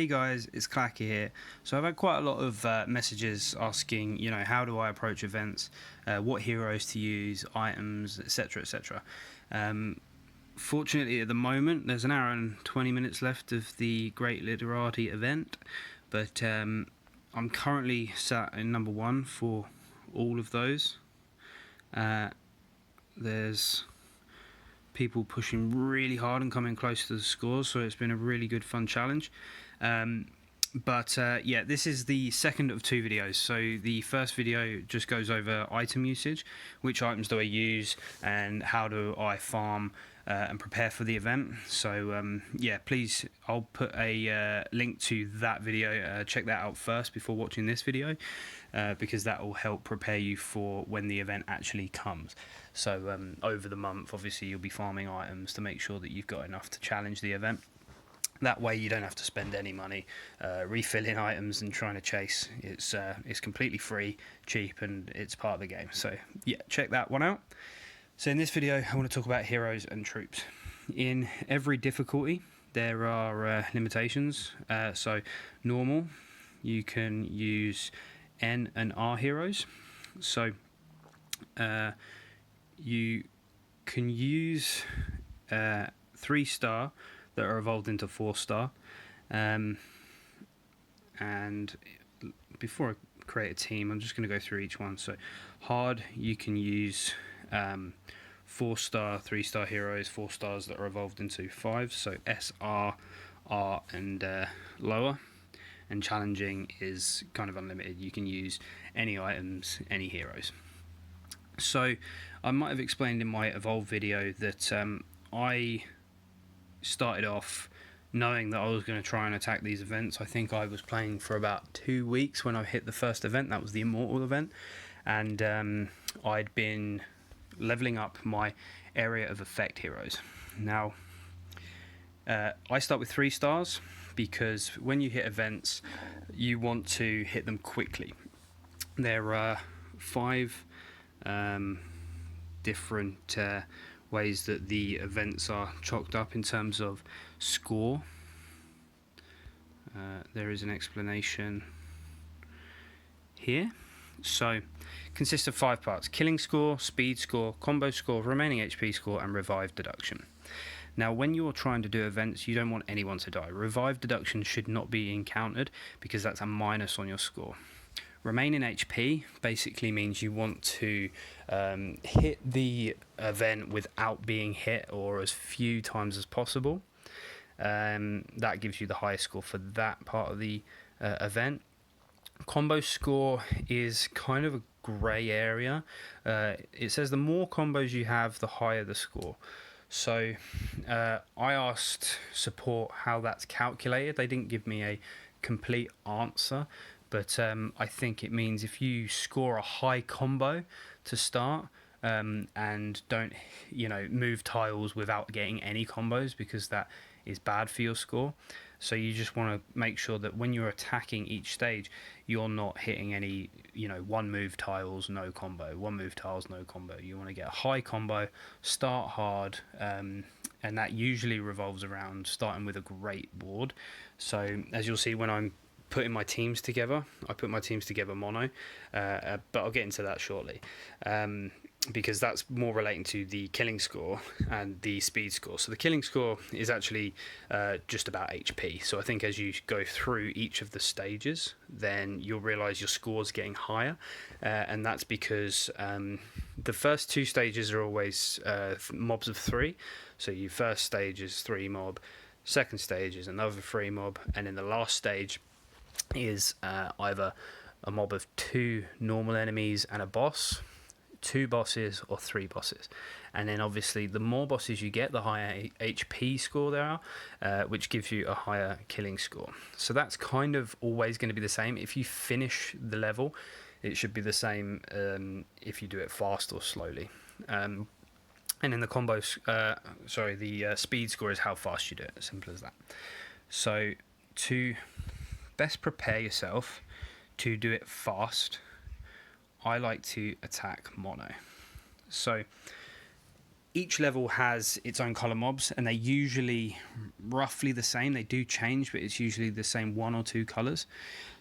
Hey guys, it's Clacky here. So I've had quite a lot of messages asking, how do I approach events, what heroes to use, items, etc., etc. Fortunately, at the moment, there's an hour and 20 minutes left of the Great Literati event, but I'm currently sat in number one for all of those. There's people pushing really hard and coming close to the scores, so it's been a really good fun challenge. This is the second of two videos. So the first video just goes over item usage, which items do I use and how do I farm and prepare for the event. So please, I'll put a link to that video. Check that out first before watching this video, because that will help prepare you for when the event actually comes. So over the month, obviously, you'll be farming items to make sure that you've got enough to challenge the event. That way you don't have to spend any money refilling items and trying to chase. It's completely free, cheap, and it's part of the game. So yeah, check that one out. So in this video, I want to talk about heroes and troops. In every difficulty, there are limitations. So normal, you can use N and R heroes. So you can use 3-star that are evolved into 4-star, and before I create a team, I'm just going to go through each one. So hard, you can use 4-star, 3-star heroes, 4 stars that are evolved into 5, so S, R, and lower. And challenging is kind of unlimited. You can use any items, any heroes. So I might have explained in my evolve video that I started off knowing that I was going to try and attack these events. I think I was playing for about 2 weeks when I hit the first event. That was the Immortal event, and I'd been leveling up my area of effect heroes. Now I start with 3 stars because when you hit events, you want to hit them quickly. There are 5 different ways that the events are chalked up in terms of score. There is an explanation here. So consists of 5 parts: killing score, speed score, combo score, remaining HP score, and revive deduction. Now when you're trying to do events, you don't want anyone to die. Revive deduction should not be encountered because that's a minus on your score. Remaining HP basically means you want to hit the event without being hit, or as few times as possible. That gives you the highest score for that part of the event. Combo score is kind of a grey area. It says the more combos you have, the higher the score. So I asked support how that's calculated. They didn't give me a complete answer, but I think it means if you score a high combo to start and don't move tiles without getting any combos, because that is bad for your score. So you just want to make sure that when you're attacking each stage, you're not hitting any one move tiles, no combo, one move tiles, no combo. You want to get a high combo, start hard, and that usually revolves around starting with a great board. So as you'll see when I'm putting my teams together, I put my teams together mono, but I'll get into that shortly, because that's more relating to the killing score and the speed score. So the killing score is actually just about HP. So I think as you go through each of the stages, then you'll realize your score's getting higher, and that's because the first 2 stages are always mobs of 3. So your first stage is 3 mob, second stage is another 3 mob, and then the last stage is either a mob of 2 normal enemies and a boss, 2 bosses, or 3 bosses. And then obviously the more bosses you get, the higher HP score there are, which gives you a higher killing score. So that's kind of always going to be the same. If you finish the level, it should be the same if you do it fast or slowly. And then the combos, the speed score is how fast you do it, as simple as that. So to best prepare yourself to do it fast, I like to attack mono. So each level has its own color mobs, and they're usually roughly the same. They do change, but it's usually the same 1 or 2 colors.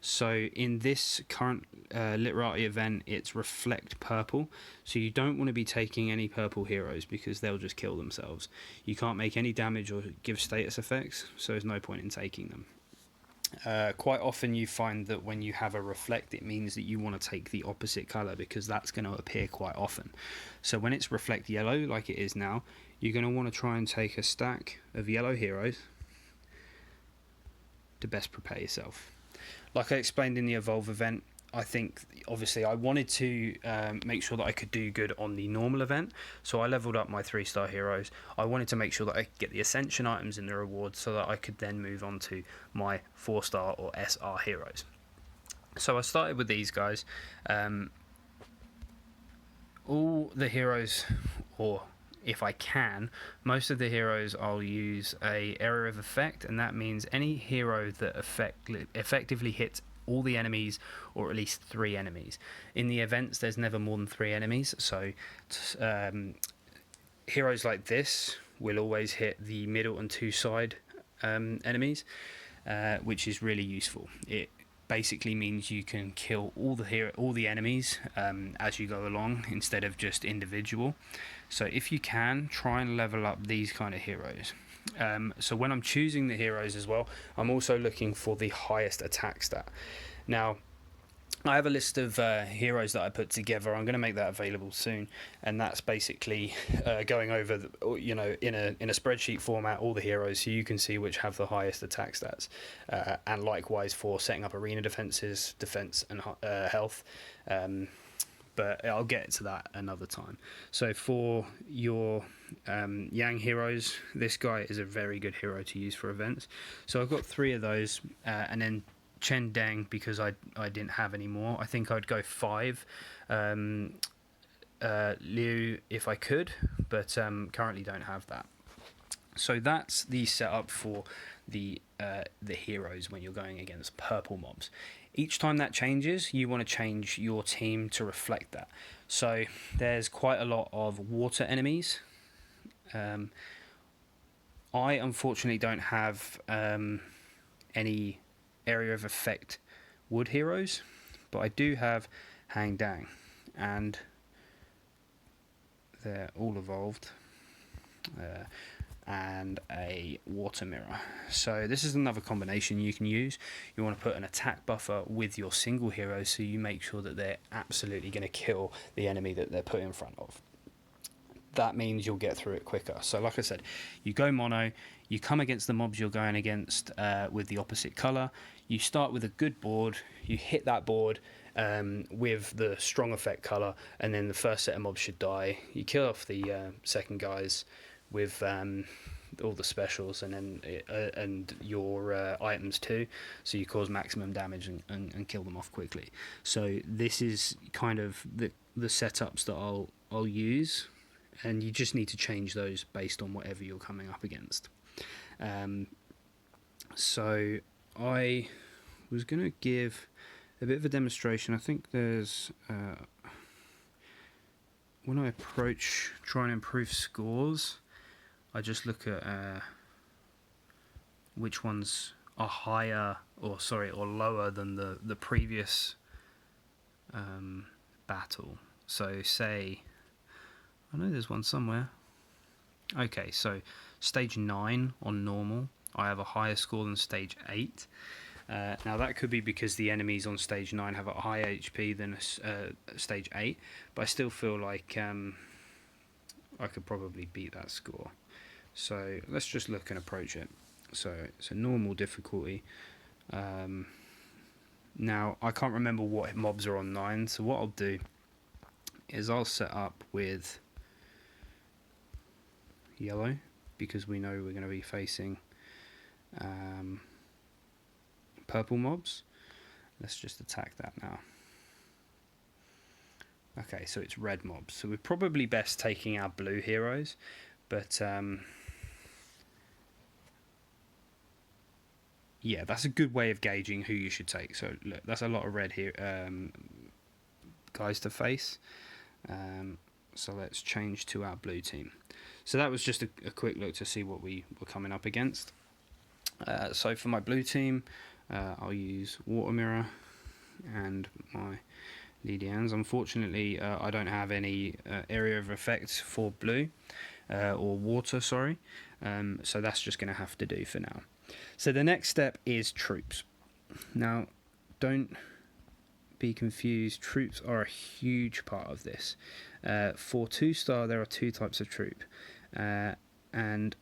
So in this current Literati event, it's Reflect Purple. So you don't want to be taking any purple heroes because they'll just kill themselves. You can't make any damage or give status effects, so there's no point in taking them. Quite often you find that when you have a Reflect, it means that you want to take the opposite colour because that's going to appear quite often. So when it's Reflect Yellow, like it is now, you're going to want to try and take a stack of yellow heroes to best prepare yourself. Like I explained in the Evolve event, I think obviously I wanted to make sure that I could do good on the normal event, so I leveled up my 3-star heroes. I wanted to make sure that I could get the Ascension items in the rewards so that I could then move on to my 4-star or SR heroes. So I started with these guys. All the heroes, or if I can, most of the heroes I'll use a area of effect, and that means any hero that effectively hits all the enemies or at least 3 enemies. In the events there's never more than 3 enemies, so heroes like this will always hit the middle and 2 side enemies, which is really useful. It basically means you can kill all the enemies as you go along instead of just individual. So if you can, try and level up these kind of heroes. So when I'm choosing the heroes as well, I'm also looking for the highest attack stat. Now, I have a list of heroes that I put together. I'm going to make that available soon, and that's basically going over, in a spreadsheet format, all the heroes, so you can see which have the highest attack stats, and likewise for setting up arena defenses, defense, and health. But I'll get to that another time. So for your Yang heroes, this guy is a very good hero to use for events. So I've got 3 of those, and then Chen Deng, because I didn't have any more. I think I'd go 5 Liu if I could, but currently don't have that. So that's the setup for the heroes when you're going against purple mobs. Each time that changes, you want to change your team to reflect that. So there's quite a lot of water enemies. I unfortunately don't have any area of effect wood heroes, but I do have Hang Dang, and they're all evolved, and a water mirror. So this is another combination you can use. You want to put an attack buffer with your single hero, so you make sure that they're absolutely going to kill the enemy that they're put in front of. That means you'll get through it quicker. So like I said, you go mono, you come against the mobs you're going against with the opposite colour. You start with a good board, you hit that board with the strong effect colour, and then the first set of mobs should die. You kill off the second guys with all the specials, and then and your items too, so you cause maximum damage and kill them off quickly. So this is kind of the setups that I'll use, and you just need to change those based on whatever you're coming up against. So I was going to give a bit of a demonstration. I think there's when I approach trying to improve scores, I just look at which ones are higher or lower than the previous battle. So say, I know there's one somewhere. Okay, so stage 9 on normal, I have a higher score than stage 8. Now that could be because the enemies on stage 9 have a higher HP than stage 8, but I still feel like I could probably beat that score. So let's just look and approach it. So it's a normal difficulty. Now I can't remember what mobs are on 9, so what I'll do is I'll set up with yellow, because we know we're going to be facing purple mobs. Let's just attack that now. Okay, so it's red mobs, so we're probably best taking our blue heroes, but yeah, that's a good way of gauging who you should take. So look, that's a lot of red here guys to face. So let's change to our blue team. So that was just a quick look to see what we were coming up against. So for my blue team, I'll use Water Mirror and my Lydians. Unfortunately, I don't have any area of effect for blue, or water, sorry. So that's just going to have to do for now. So the next step is troops. Now, don't be confused. Troops are a huge part of this. For 2-star, there are 2 types of troop. And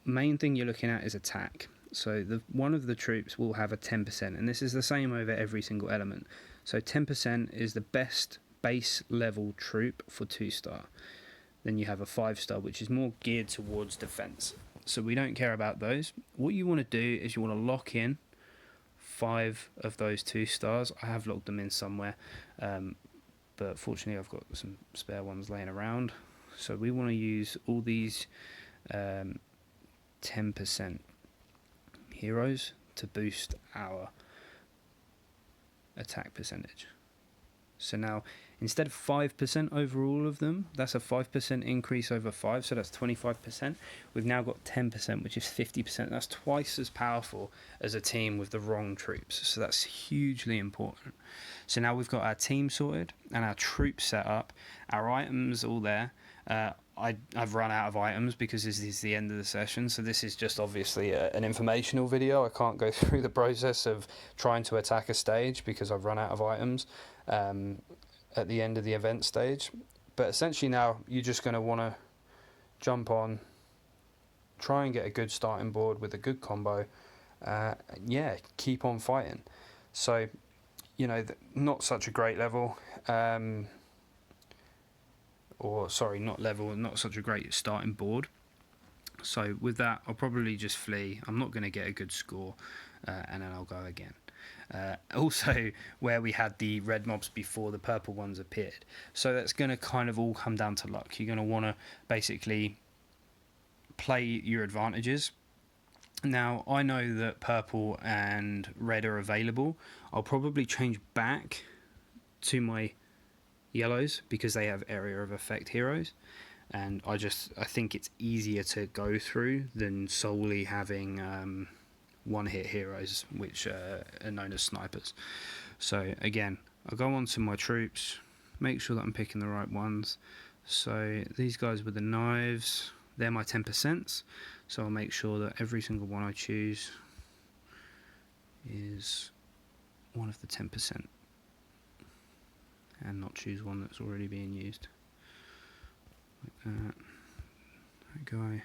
main thing you're looking at is attack. So one of the troops will have a 10%, and this is the same over every single element. So 10% is the best base level troop for 2-star. Then you have a 5-star, which is more geared towards defense. So we don't care about those. What you want to do is you want to lock in 5 of those 2-stars. I have locked them in somewhere, but fortunately I've got some spare ones laying around. So we want to use all these 10% heroes to boost our attack percentage. So now, instead of 5% over all of them, that's a 5% increase over 5, so that's 25%. We've now got 10%, which is 50%. That's twice as powerful as a team with the wrong troops. So that's hugely important. So now we've got our team sorted and our troops set up, our items all there. I've run out of items because this is the end of the session, so this is just obviously an informational video. I can't go through the process of trying to attack a stage because I've run out of items at the end of the event stage. But essentially now you're just going to want to jump on, try and get a good starting board with a good combo. Keep on fighting. So, not such a great level. Not such a great starting board. So with that, I'll probably just flee. I'm not going to get a good score, and then I'll go again. Also, where we had the red mobs before the purple ones appeared. So that's going to kind of all come down to luck. You're going to want to basically play your advantages. Now, I know that purple and red are available. I'll probably change back to my yellows because they have area of effect heroes, and I think it's easier to go through than solely having one-hit heroes, which are known as snipers. So again, I'll go on to my troops, make sure that I'm picking the right ones. So these guys with the knives, they're my 10%, so I'll make sure that every single one I choose is one of the 10%. And not choose one that's already being used. Like that. That guy.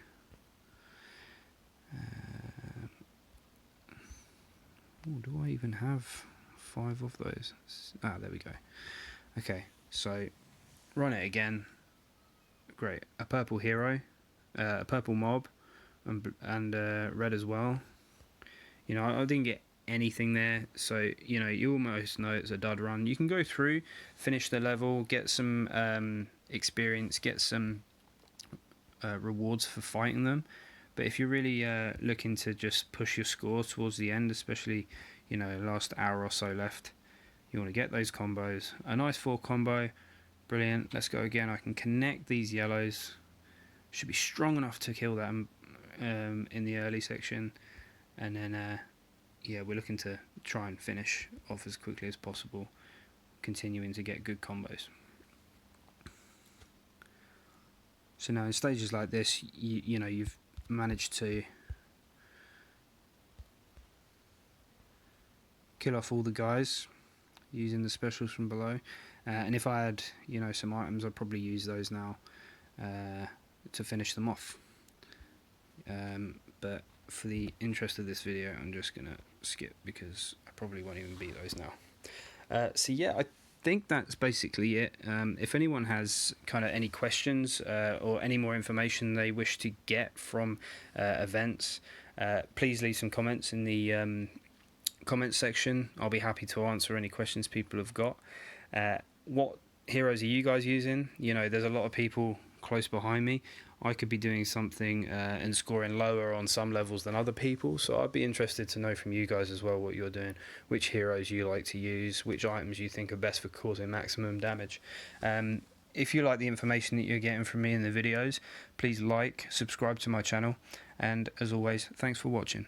Do I even have 5 of those? There we go. Okay, so run it again. Great. A purple hero, a purple mob, and red as well. I didn't get anything there, so you almost know it's a dud run. You can go through, finish the level, get some experience, get some rewards for fighting them, but if you're really looking to just push your score towards the end, especially last hour or so left, you want to get those combos. A nice 4 combo, brilliant. Let's go again. I can connect these yellows, should be strong enough to kill them in the early section, and then we're looking to try and finish off as quickly as possible, continuing to get good combos. So now in stages like this, you've managed to kill off all the guys using the specials from below. And if I had, some items, I'd probably use those now to finish them off. But for the interest of this video, I'm just going to skip because I probably won't even beat those now. I think that's basically it. If anyone has kind of any questions or any more information they wish to get from events, please leave some comments in the comments section. I'll be happy to answer any questions people have got. What heroes are you guys using? There's a lot of people close behind me. I could be doing something and scoring lower on some levels than other people, so I'd be interested to know from you guys as well what you're doing, which heroes you like to use, which items you think are best for causing maximum damage. If you like the information that you're getting from me in the videos, please like, subscribe to my channel, and as always, thanks for watching.